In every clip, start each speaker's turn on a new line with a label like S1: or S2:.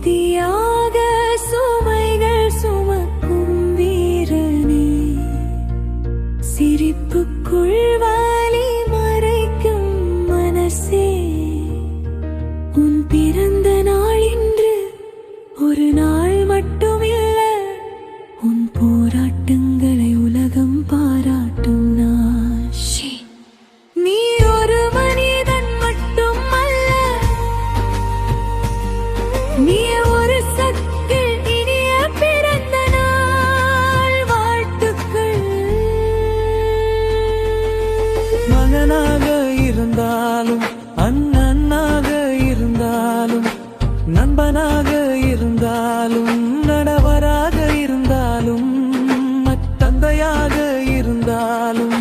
S1: தியாக சுமைகள் சுமக்கும் வீரனே, சிரிப்புக்குள் வலி மறைக்கும் மனசே, உன் பிறந்த நாள் இன்று ஒரு நாள் மட்டுமில்ல, உன் போராட்டங்களை உலகம் பாராட்டும் நாள். நீ ஒரு மனிதன் மட்டும் அல்ல, நீ ஒரு சக்தி. இனிய பிறந்த நாள் வாழ்த்துக்கள்.
S2: மகனாக இருந்தாலும் அண்ணனாக இருந்தாலும் நண்பனாக இருந்தாலும் நடுவராக இருந்தாலும் தந்தையாக இருந்தாலும்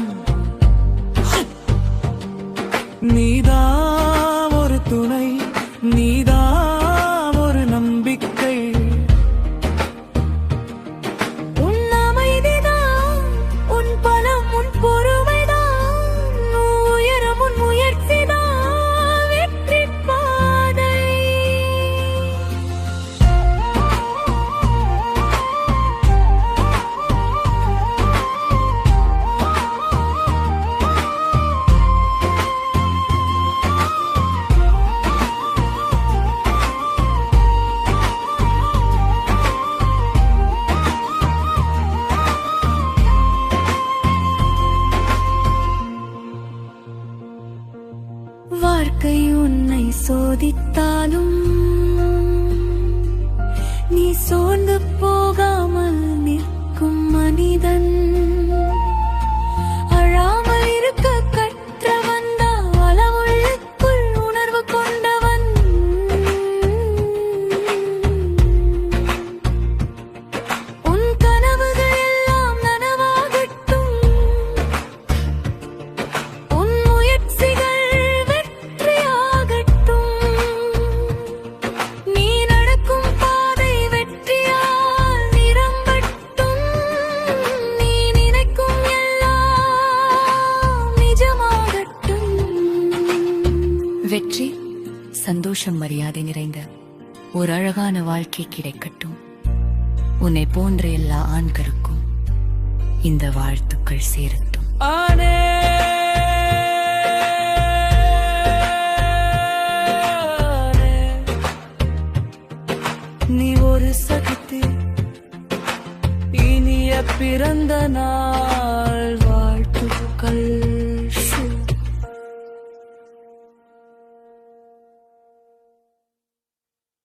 S2: நீதான் ஒரு துணை, நீதான் ஒரு நம்பிக்கை.
S1: உன் அமைதிதான் உன் பலம், உன் பொறுமைதான் உயரம், உன் முயற்சிதான் வெற்றி பாதை. வாழ்க்கை உன்னை சோதித்தாலும் நீ சோர்ந்து போகாமல் நிற்கும் மனிதன். அழாமல் இருக்க கற்றவன் தான் அளவுக்குள் உணர்வு கொண்டவன். உன் கனவுகள் எல்லாம் நனவாகட்டும், உன் முயற்சிகள்
S3: வெற்றி, சந்தோஷம், மரியாதை நிறைந்த ஒரு அழகான வாழ்க்கை கிடைக்கட்டும். உன்னை போன்ற எல்லா ஆண்களுக்கும் இந்த வாழ்த்துக்கள் சேரட்டும்.
S2: நீ ஒரு சக்தி, இனிய பிறந்த நாள்.